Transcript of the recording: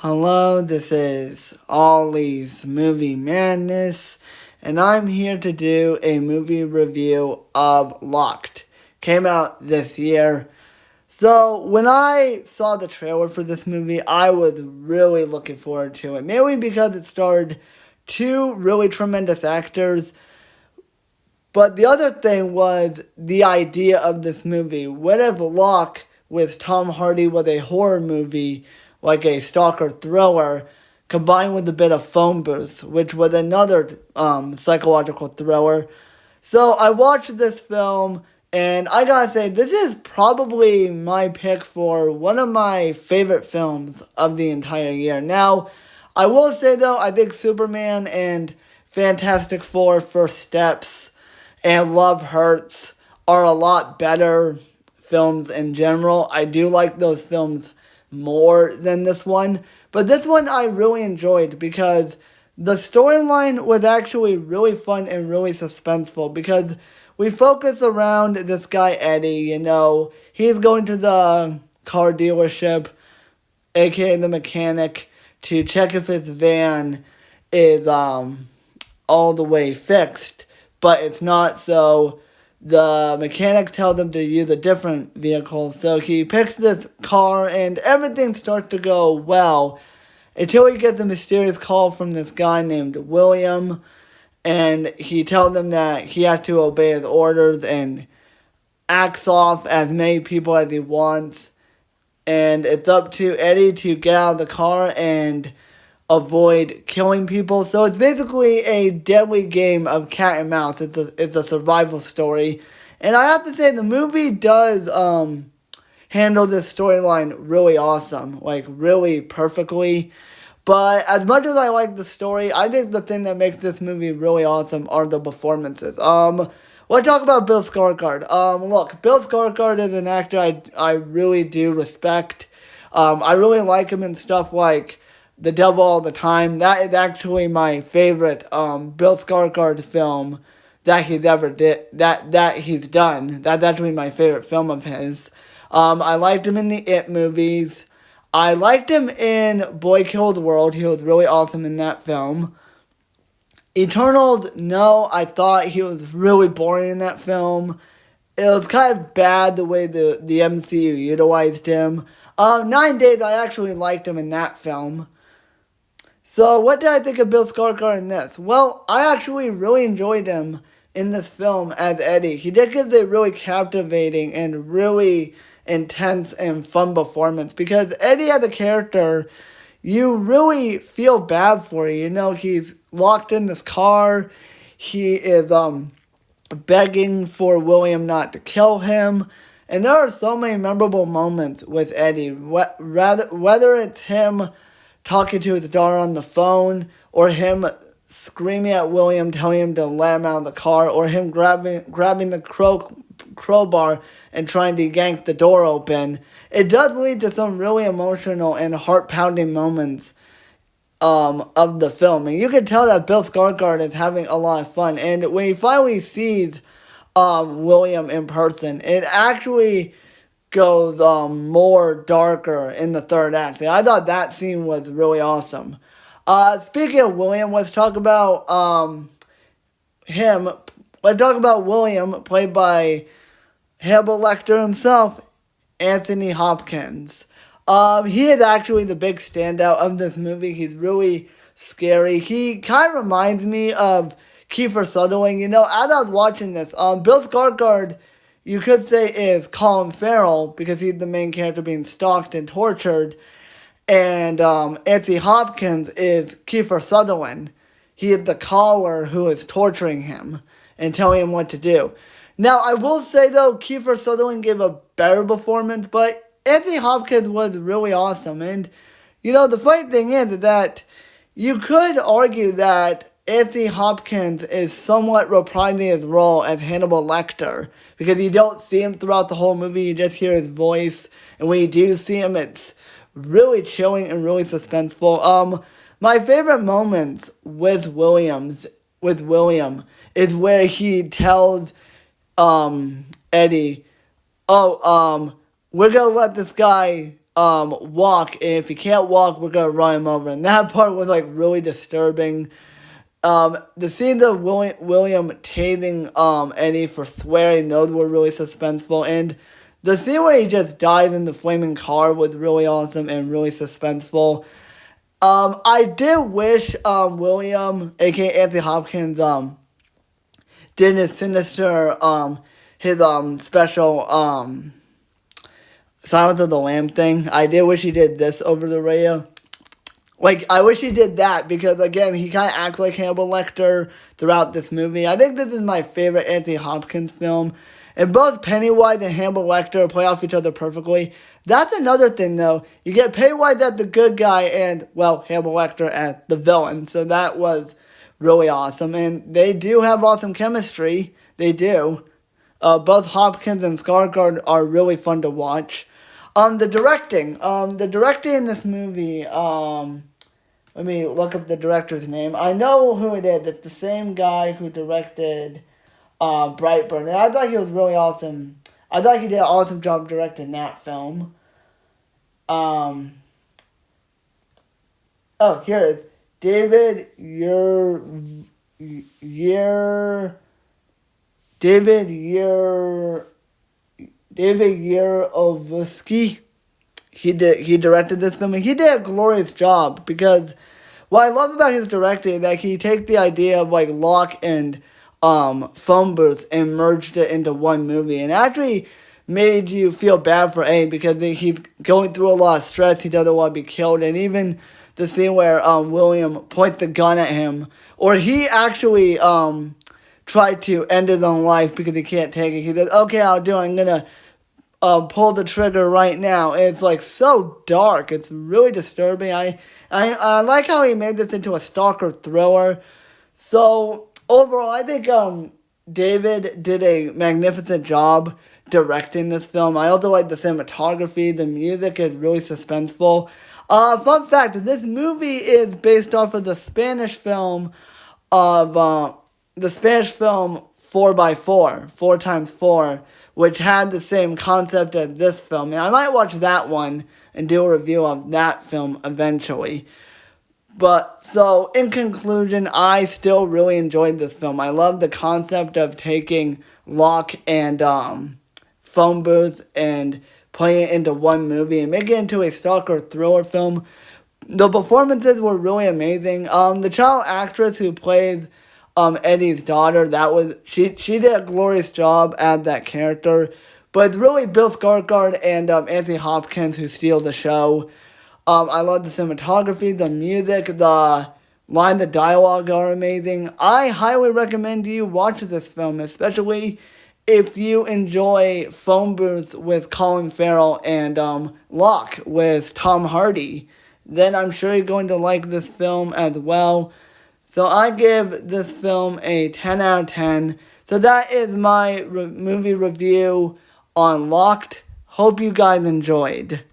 Hello, this is Ollie's Movie Madness, and I'm here to do a movie review of Locked. Came out this year. So, when I saw the trailer for this movie, I was really looking forward to it. Mainly because it starred two really tremendous actors. But the other thing was the idea of this movie. What if Locke with Tom Hardy was a horror movie, like a stalker thriller, combined with a bit of phone booth, which was another psychological thriller. So I watched this film, and I gotta say, this is probably my pick for one of my favorite films of the entire year. Now, I will say though, I think Superman and Fantastic Four First Steps and Love Hurts are a lot better films in general. I do like those films more than this one, but this one I really enjoyed because the storyline was actually really fun and really suspenseful because we focus around this guy Eddie, he's going to the car dealership, aka the mechanic, to check if his van is all the way fixed, but it's not, so the mechanic tells him to use a different vehicle. So he picks this car and everything starts to go well until he gets a mysterious call from this guy named William, and he tells him that he has to obey his orders and acts off as many people as he wants, and it's up to Eddie to get out of the car and avoid killing people. So it's basically a deadly game of cat and mouse. It's a survival story. And I have to say the movie does handle this storyline really awesome, like really perfectly. But as much as I like the story, I think the thing that makes this movie really awesome are the performances. Let's talk about Bill Skarsgård. Look, Bill Skarsgård is an actor I really do respect. I really like him in stuff like The Devil All the Time. That is actually my favorite Bill Skarsgård film that he's ever that he's done. That's actually my favorite film of his. I liked him in the It movies. I liked him in Boy Killed World. He was really awesome in that film. Eternals, no, I thought he was really boring in that film. It was kind of bad the way the MCU utilized him. 9 Days, I actually liked him in that film. So, what did I think of Bill Skarsgård in this? Well, I actually really enjoyed him in this film as Eddie. He did give a really captivating and really intense and fun performance because Eddie as a character, you really feel bad for you. He's locked in this car. He is begging for William not to kill him. And there are so many memorable moments with Eddie. Whether it's him talking to his daughter on the phone, or him screaming at William, telling him to let him out of the car, or him grabbing the crowbar and trying to yank the door open. It does lead to some really emotional and heart-pounding moments of the film. And you can tell that Bill Skarsgård is having a lot of fun. And when he finally sees William in person, it actually goes more darker in the third act. And I thought that scene was really awesome. Speaking of William, let's talk about him. Let's talk about William, played by Hannibal Lecter himself, Anthony Hopkins. He is actually the big standout of this movie. He's really scary. He kind of reminds me of Kiefer Sutherland. As I was watching this, Bill Skarsgård, you could say, is Colin Farrell because he's the main character being stalked and tortured. And Anthony Hopkins is Kiefer Sutherland. He is the caller who is torturing him and telling him what to do. Now, I will say, though, Kiefer Sutherland gave a better performance, but Anthony Hopkins was really awesome. And, the funny thing is that you could argue that Anthony Hopkins is somewhat reprising his role as Hannibal Lecter because you don't see him throughout the whole movie, you just hear his voice, and when you do see him, it's really chilling and really suspenseful. My favorite moments with William is where he tells Eddie, we're gonna let this guy walk, and if he can't walk, we're gonna run him over. And that part was like really disturbing. The scenes of William tasing Eddie for swearing, those were really suspenseful. And the scene where he just dies in the flaming car was really awesome and really suspenseful. I did wish William, aka Anthony Hopkins, did his sinister his special Silence of the Lamb thing. I did wish he did this over the radio. Like, I wish he did that because, again, he kind of acts like Hannibal Lecter throughout this movie. I think this is my favorite Anthony Hopkins film. And both Pennywise and Hannibal Lecter play off each other perfectly. That's another thing, though. You get Pennywise as the good guy and, well, Hannibal Lecter as the villain. So that was really awesome. And they do have awesome chemistry. They do. Both Hopkins and Skarsgård are really fun to watch. The directing in this movie, let me look up the director's name. I know who it is. It's the same guy who directed Brightburn. And I thought he was really awesome. I thought he did an awesome job directing that film. Oh, here it is. David Yerovsky. He directed this film, and he did a glorious job because what I love about his directing is that he takes the idea of like Locke and phone booths and merged it into one movie, and actually made you feel bad for A because he's going through a lot of stress. He doesn't want to be killed, and even the scene where William points the gun at him, or he actually tried to end his own life because he can't take it. He says, "Okay, I'll do it. I'm gonna pull the trigger right now." And it's like so dark. It's really disturbing. I like how he made this into a stalker thriller. So overall, I think David did a magnificent job directing this film. I also like the cinematography. The music is really suspenseful. Fun fact: this movie is based off of the Spanish film 4x4, 4x4, which had the same concept as this film. And I might watch that one and do a review of that film eventually. But, so, in conclusion, I still really enjoyed this film. I love the concept of taking Locke and phone booths and putting it into one movie and making it into a stalker thriller film. The performances were really amazing. The child actress who plays Eddie's daughter, she did a glorious job as that character. But it's really Bill Skarsgård and Anthony Hopkins who steal the show. I love the cinematography, the music, the lines of dialogue are amazing. I highly recommend you watch this film, especially if you enjoy phone booths with Colin Farrell and Locke with Tom Hardy. Then I'm sure you're going to like this film as well. So I give this film a 10 out of 10. So that is my movie review on Locked. Hope you guys enjoyed.